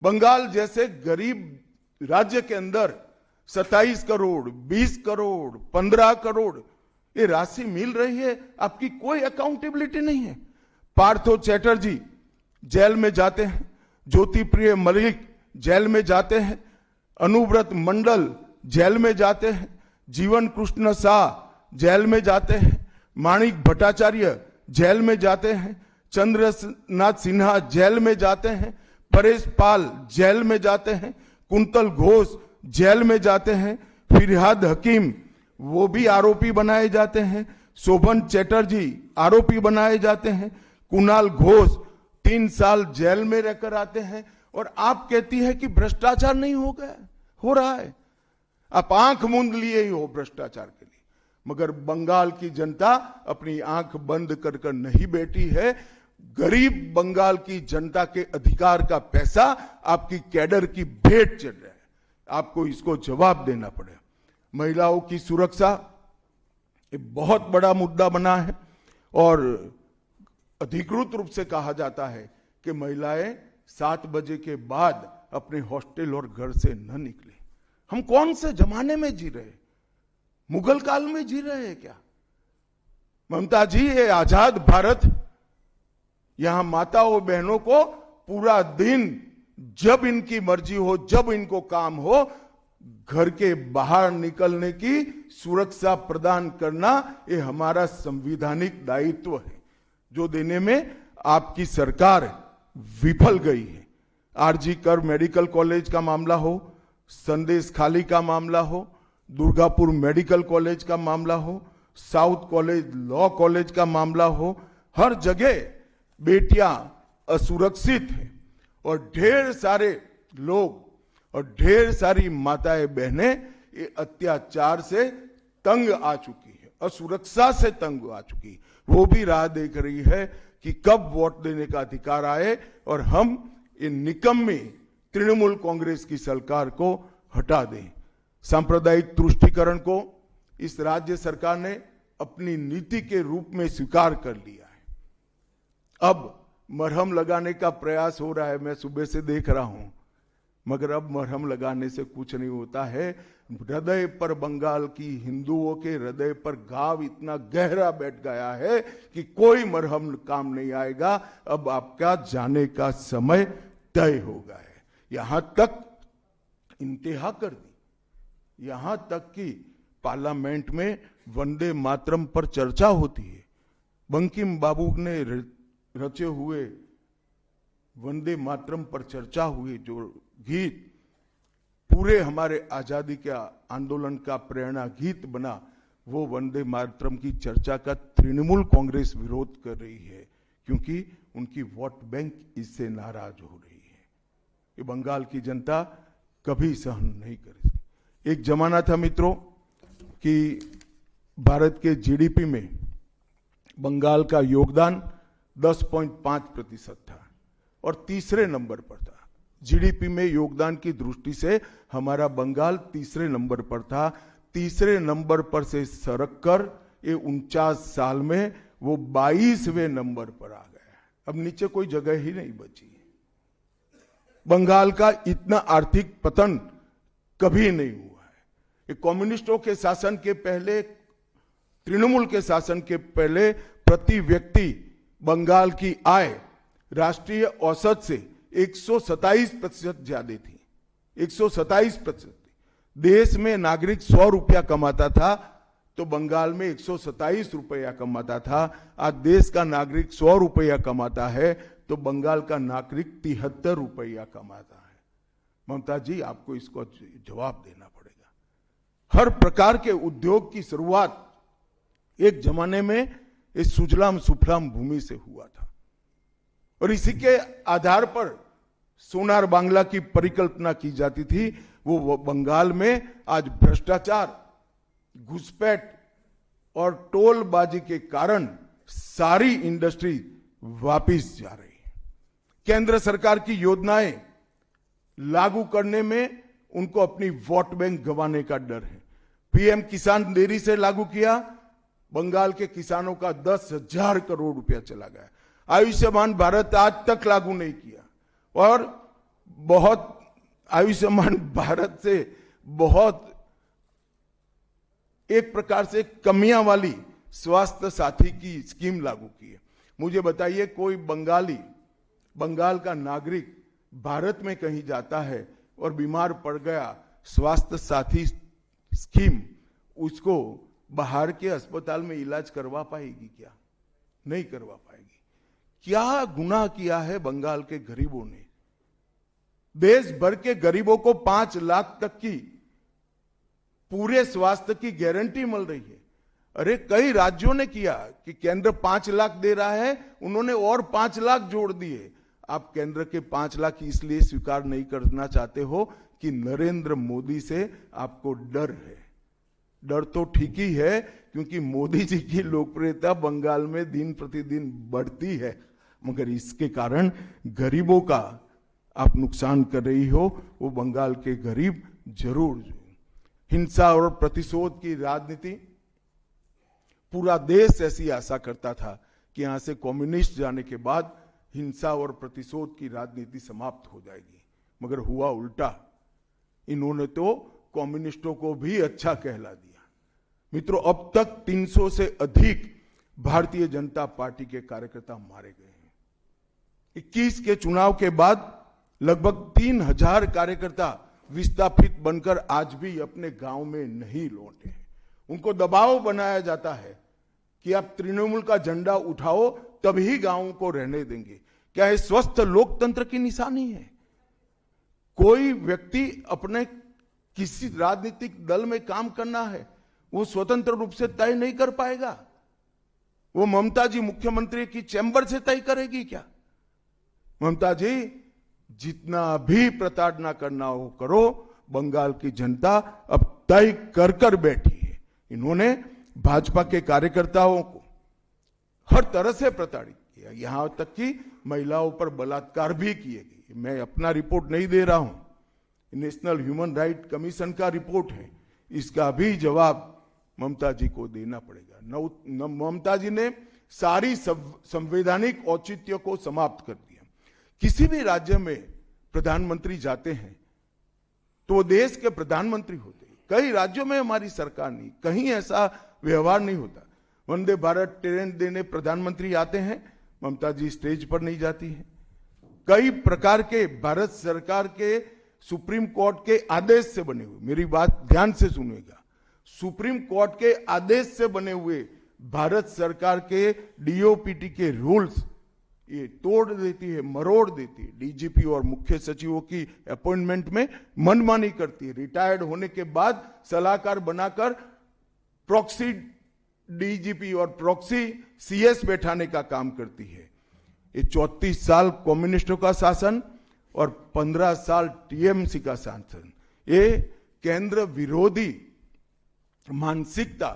बंगाल जैसे गरीब राज्य के अंदर 27 करोड़, 20 करोड़, 15 करोड़ ये राशि मिल रही है, आपकी कोई अकाउंटेबिलिटी नहीं है। पार्थो चैटर्जी जेल में जाते हैं, ज्योति प्रिय मलिक जेल में जाते हैं, अनुव्रत मंडल जेल में जाते हैं, जीवन कृष्ण शाह जेल में जाते हैं, माणिक भट्टाचार्य जेल में जाते हैं, चंद्रनाथ सिन्हा जेल में जाते हैं, परेश पाल जेल में जाते हैं, कुंतल घोष जेल में जाते हैं, फिरहाद हकीम वो भी आरोपी बनाए जाते हैं, शोभन चैटर्जी आरोपी बनाए जाते हैं, कुणाल घोष 3 साल जेल में रहकर आते हैं। और आप कहती है कि भ्रष्टाचार नहीं हो गया, हो रहा है। आप आंख मूंद लिए ही हो भ्रष्टाचार के लिए, मगर बंगाल की जनता अपनी आंख बंद कर कर नहीं बैठी है। गरीब बंगाल की जनता के अधिकार का पैसा आपकी कैडर की भेंट चढ़ रहा है, आपको इसको जवाब देना पड़ेगा। महिलाओं की सुरक्षा ये बहुत बड़ा मुद्दा बना है और अधिकृत रूप से कहा जाता है कि महिलाएं 7 बजे के बाद अपने हॉस्टल और घर से न निकले। हम कौन से जमाने में जी रहे, मुगल काल में जी रहे हैं क्या? ममता जी, ये आजाद भारत, यहां माताओं बहनों को पूरा दिन जब इनकी मर्जी हो, जब इनको काम हो, घर के बाहर निकलने की सुरक्षा प्रदान करना ये हमारा संवैधानिक दायित्व है, जो देने में आपकी सरकार विफल गई है। आरजी कर मेडिकल कॉलेज का मामला हो, संदेश खाली का मामला हो, दुर्गापुर मेडिकल कॉलेज का मामला हो, साउथ कॉलेज लॉ कॉलेज का मामला हो, हर जगह बेटियां असुरक्षित हैं और ढेर सारे लोग और ढेर सारी माताएं बहनें ये अत्याचार से तंग आ चुकी है, असुरक्षा से तंग आ चुकी है। वो भी राह देख रही है कि कब वोट देने का अधिकार आए और हम इन निकम्मी तृणमूल कांग्रेस की सरकार को हटा दें। सांप्रदायिक तुष्टीकरण को इस राज्य सरकार ने अपनी नीति के रूप में स्वीकार कर लिया है। अब मरहम लगाने का प्रयास हो रहा है, मैं सुबह से देख रहा हूं, मगर अब मरहम लगाने से कुछ नहीं होता है। हृदय पर, बंगाल की हिंदुओं के हृदय पर घाव इतना गहरा बैठ गया है कि कोई मरहम काम नहीं आएगा। अब आपका जाने का समय तय हो गया है। यहां तक इंतहा कर दी, यहां तक कि पार्लियामेंट में वंदे मातरम पर चर्चा होती है। बंकिम बाबू ने रचे हुए वंदे मातरम पर चर्चा हुई, जो गीत पूरे हमारे आजादी के आंदोलन का प्रेरणा गीत बना, वो वंदे मातरम की चर्चा का तृणमूल कांग्रेस विरोध कर रही है, क्योंकि उनकी वोट बैंक इससे नाराज हो रही है। ये बंगाल की जनता कभी सहन नहीं करेगी। एक जमाना था मित्रों कि भारत के जीडीपी में बंगाल का योगदान 10.5% था और तीसरे नंबर पर था। जीडीपी में योगदान की दृष्टि से हमारा बंगाल तीसरे नंबर पर था। तीसरे नंबर पर से सरक कर ये 49 साल में वो 22वें नंबर पर आ गया। अब नीचे कोई जगह ही नहीं बची। बंगाल का इतना आर्थिक पतन कभी नहीं हुआ है। ये कम्युनिस्टों के शासन के पहले, तृणमूल के शासन के पहले प्रति व्यक्ति बंगाल की आय राष्ट्रीय औसत से 127% ज्यादा थी। 127%। देश में नागरिक 100 रुपया कमाता था तो बंगाल में 127 रुपया कमाता था। आज देश का नागरिक 100 रुपया कमाता है तो बंगाल का नागरिक 73 रुपया कमाता है। ममता जी, आपको इसको जवाब देना पड़ेगा। हर प्रकार के उद्योग की शुरुआत एक जमाने में इस सुजलाम सुफलाम भूमि से हुआ था और इसी के आधार पर सोनार बांग्ला की परिकल्पना की जाती थी। वो बंगाल में आज भ्रष्टाचार, घुसपैठ और टोलबाजी के कारण सारी इंडस्ट्री वापिस जा रही है। केंद्र सरकार की योजनाएं लागू करने में उनको अपनी वोट बैंक गंवाने का डर है। पीएम किसान देरी से लागू किया, बंगाल के किसानों का 10,000 करोड़ रुपया चला गया। आयुष्मान भारत आज तक लागू नहीं किया और बहुत आयुष्मान भारत से बहुत एक प्रकार से कमियां वाली स्वास्थ्य साथी की स्कीम लागू की है। मुझे बताइए, कोई बंगाल का नागरिक भारत में कहीं जाता है और बीमार पड़ गया, स्वास्थ्य साथी स्कीम उसको बाहर के अस्पताल में इलाज करवा पाएगी क्या? नहीं करवा पाएगी। क्या गुनाह किया है बंगाल के गरीबों ने? देश भर के गरीबों को 5 लाख तक की पूरे स्वास्थ्य की गारंटी मिल रही है। अरे कई राज्यों ने किया कि केंद्र 5 लाख दे रहा है, उन्होंने और 5 लाख जोड़ दिए। आप केंद्र के 5 लाख इसलिए स्वीकार नहीं करना चाहते हो कि नरेंद्र मोदी से आपको डर है। डर तो ठीक ही है, क्योंकि मोदी जी की लोकप्रियता बंगाल में दिन प्रतिदिन बढ़ती है, मगर इसके कारण गरीबों का आप नुकसान कर रही हो। वो बंगाल के गरीब जरूर। हिंसा और प्रतिशोध की राजनीति, पूरा देश ऐसी आशा करता था कि यहां से कम्युनिस्ट जाने के बाद हिंसा और प्रतिशोध की राजनीति समाप्त हो जाएगी, मगर हुआ उल्टा। इन्होंने तो कम्युनिस्टों को भी अच्छा कहला दिया। मित्रों, अब तक 300 से अधिक भारतीय जनता पार्टी के कार्यकर्ता मारे गए हैं। 21 के चुनाव के बाद लगभग 3000 कार्यकर्ता विस्थापित बनकर आज भी अपने गांव में नहीं लौटे हैं। उनको दबाव बनाया जाता है कि आप तृणमूल का झंडा उठाओ तभी गांवों को रहने देंगे। क्या ये स्वस्थ लोकतंत्र की निशानी है? कोई व्यक्ति अपने किसी राजनीतिक दल में काम करना है, वो स्वतंत्र रूप से तय नहीं कर पाएगा। वो ममता जी मुख्यमंत्री की चैम्बर से तय करेगी क्या? ममता जी, जितना भी प्रताड़ना करना हो करो, बंगाल की जनता अब तय कर बैठी है। इन्होंने भाजपा के कार्यकर्ताओं को हर तरह से प्रताड़ित किया, यहां तक कि महिलाओं पर बलात्कार भी किए गए। मैं अपना रिपोर्ट नहीं दे रहा हूं, नेशनल ह्यूमन राइट कमीशन का रिपोर्ट है। इसका भी जवाब ममता जी को देना पड़ेगा। ममता जी ने सारी संवैधानिक औचित्य को समाप्त कर दिया। किसी भी राज्य में प्रधानमंत्री जाते हैं तो वो देश के प्रधानमंत्री होते हैं। कई राज्यों में हमारी सरकार नहीं, कहीं ऐसा व्यवहार नहीं होता। वंदे भारत ट्रेन देने प्रधानमंत्री आते हैं, ममता जी स्टेज पर नहीं जाती है। कई प्रकार के भारत सरकार के सुप्रीम कोर्ट के आदेश से बने हुए, मेरी बात ध्यान से सुनिएगा, सुप्रीम कोर्ट के आदेश से बने हुए भारत सरकार के डीओपीटी के रूल्स ये तोड़ देती है, मरोड़ देती है। डीजीपी और मुख्य सचिवों की अपॉइंटमेंट में मनमानी करती है। रिटायर्ड होने के बाद सलाहकार बनाकर प्रॉक्सी डीजीपी और प्रॉक्सी सीएस बैठाने का काम करती है। ये 34 साल कम्युनिस्टों का शासन और 15 साल टीएमसी का शासन, ये केंद्र विरोधी मानसिकता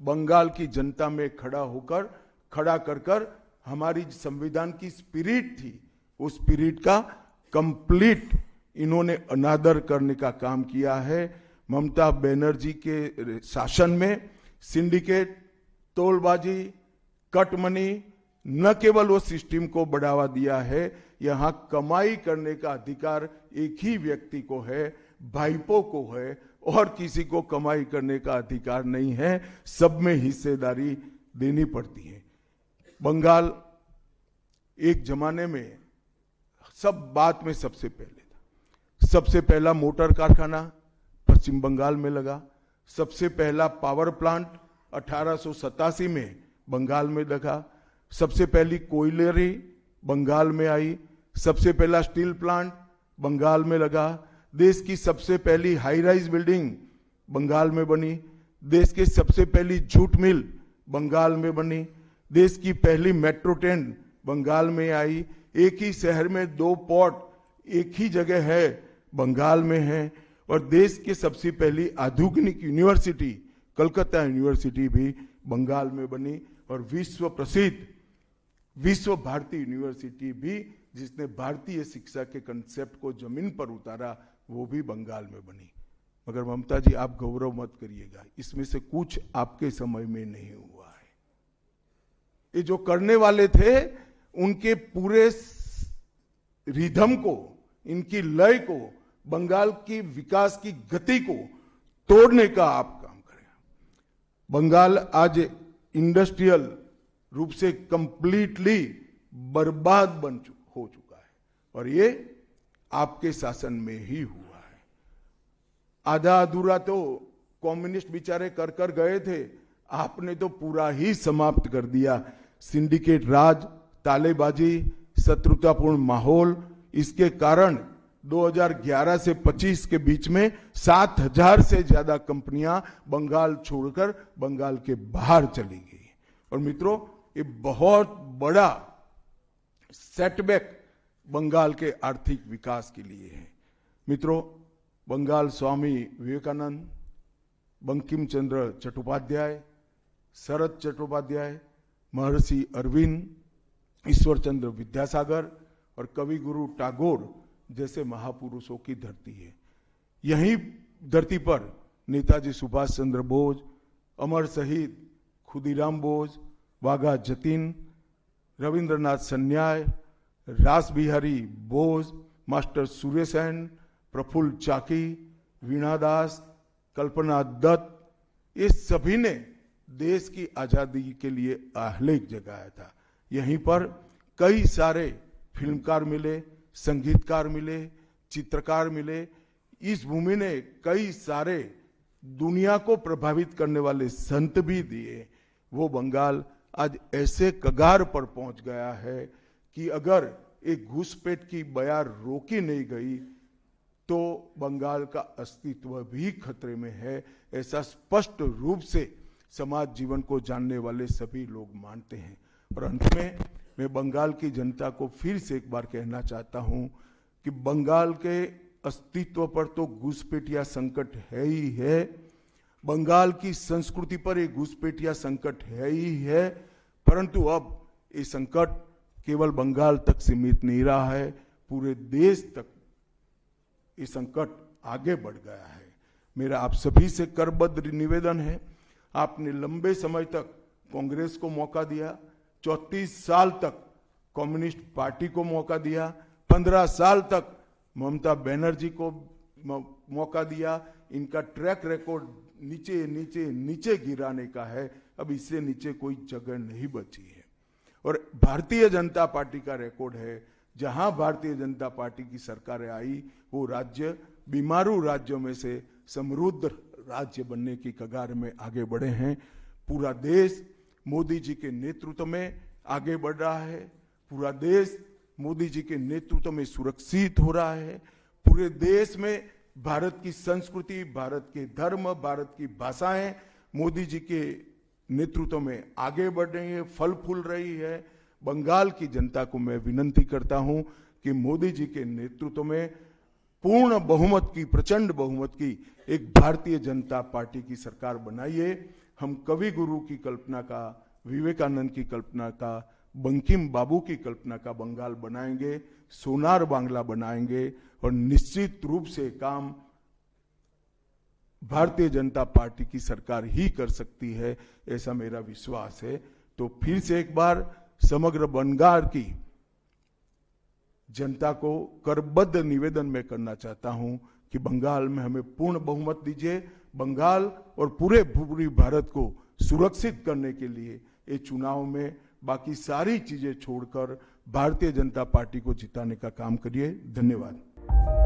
बंगाल की जनता में खड़ा कर हमारी संविधान की स्पिरिट थी, उस स्पिरिट का कंप्लीट इन्होंने अनादर करने का काम किया है। ममता बनर्जी के शासन में सिंडिकेट, तोलबाजी, कट मनी, न केवल वो सिस्टम को बढ़ावा दिया है, यहां कमाई करने का अधिकार एक ही व्यक्ति को है, भाईपो को है, और किसी को कमाई करने का अधिकार नहीं है। सब में हिस्सेदारी देनी पड़ती है। बंगाल एक जमाने में सब बात में सबसे पहले था। सबसे पहला मोटर कारखाना पश्चिम बंगाल में लगा। सबसे पहला पावर प्लांट 1887 में बंगाल में लगा। सबसे पहली कोयलरी बंगाल में आई। सबसे पहला स्टील प्लांट बंगाल में लगा। देश की सबसे पहली हाई राइज बिल्डिंग बंगाल में बनी। देश की सबसे पहली जूट मिल बंगाल में बनी। देश की पहली मेट्रो ट्रेन बंगाल में आई। एक ही शहर में 2 पोर्ट एक ही जगह है, बंगाल में है। और देश की सबसे पहली आधुनिक यूनिवर्सिटी कलकत्ता यूनिवर्सिटी भी बंगाल में बनी। और विश्व प्रसिद्ध विश्व भारती यूनिवर्सिटी भी, जिसने भारतीय शिक्षा के कंसेप्ट को जमीन पर उतारा, वो भी बंगाल में बनी। मगर ममता जी, आप गौरव मत करिएगा, इसमें से कुछ आपके समय में नहीं हुआ है। ये जो करने वाले थे, उनके पूरे रिदम को इनकी लय को, बंगाल की विकास की गति को तोड़ने का आप काम करें। बंगाल आज इंडस्ट्रियल रूप से कंप्लीटली बर्बाद हो चुका है और ये आपके शासन में ही हुआ है। आधा अधूरा तो कम्युनिस्ट बेचारे कर गए थे, आपने तो पूरा ही समाप्त कर दिया। सिंडिकेट राज, तालेबाजी, शत्रुतापूर्ण माहौल, इसके कारण 2011 से 25 के बीच में 7,000 से ज्यादा कंपनियां बंगाल छोड़कर बंगाल के बाहर चली गई। और मित्रों, ये बहुत बड़ा सेटबैक बंगाल के आर्थिक विकास के लिए है। मित्रों, बंगाल स्वामी विवेकानंद, बंकिम चंद्र चट्टोपाध्याय, शरद चट्टोपाध्याय, महर्षि अरविंद, ईश्वर चंद्र विद्यासागर और कवि गुरु टैगोर जैसे महापुरुषों की धरती है। यही धरती पर नेताजी सुभाष चंद्र बोस, अमर शहीद खुदीराम बोस, वाघा जतीन, रविंद्रनाथ सन्याय, रास बिहारी बोस, मास्टर सुरेशन, प्रफुल्ल चाकी, वीणा दास, कल्पना दत्त, ये सभी ने देश की आजादी के लिए आह्लेख जगाया था। यहीं पर कई सारे फिल्मकार मिले, संगीतकार मिले, चित्रकार मिले। इस भूमि ने कई सारे दुनिया को प्रभावित करने वाले संत भी दिए। वो बंगाल आज ऐसे कगार पर पहुंच गया है कि अगर एक घुसपैठ की बयार रोकी नहीं गई तो बंगाल का अस्तित्व भी खतरे में है। ऐसा स्पष्ट रूप से समाज जीवन को जानने वाले सभी लोग मानते हैं। और अंत में मैं बंगाल की जनता को फिर से एक बार कहना चाहता हूं कि बंगाल के अस्तित्व पर तो घुसपैठिया संकट है ही है, बंगाल की संस्कृति पर एक घुसपैठिया संकट है ही है, परंतु अब ये संकट केवल बंगाल तक सीमित नहीं रहा है, पूरे देश तक ये संकट आगे बढ़ गया है। मेरा आप सभी से करबद्ध निवेदन है, आपने लंबे समय तक कांग्रेस को मौका दिया, 34 साल तक कम्युनिस्ट पार्टी को मौका दिया, 15 साल तक ममता बनर्जी को मौका दिया। इनका ट्रैक रिकॉर्ड नीचे नीचे नीचे गिराने का है, अब इससे नीचे कोई जगह नहीं बची है। और भारतीय जनता पार्टी का रिकॉर्ड है, जहां भारतीय जनता पार्टी की सरकारें आई वो राज्य बीमारू राज्यों में से समृद्ध राज्य बनने की कगार में आगे बढ़े हैं। पूरा देश मोदी जी के नेतृत्व में आगे बढ़ रहा है, पूरा देश मोदी जी के नेतृत्व में सुरक्षित हो रहा है। पूरे देश में भारत की संस्कृति, भारत के धर्म, भारत की भाषाएं मोदी जी के नेतृत्व में आगे बढ़ रही है, फल फूल रही है। बंगाल की जनता को मैं विनती करता हूं कि मोदी जी के नेतृत्व में पूर्ण बहुमत की, प्रचंड बहुमत की एक भारतीय जनता पार्टी की सरकार बनाइए। हम कवि गुरु की कल्पना का, विवेकानंद की कल्पना का, बंकिम बाबू की कल्पना का बंगाल बनाएंगे, सोनार बांग्ला बनाएंगे और निश्चित रूप से काम भारतीय जनता पार्टी की सरकार ही कर सकती है, ऐसा मेरा विश्वास है। तो फिर से एक बार समग्र बंगाल की जनता को करबद्ध निवेदन में करना चाहता हूं कि बंगाल में हमें पूर्ण बहुमत दीजिए। बंगाल और पूरे भारत को सुरक्षित करने के लिए ये चुनाव में बाकी सारी चीजें छोड़कर भारतीय जनता पार्टी को जिताने का काम करिए। धन्यवाद।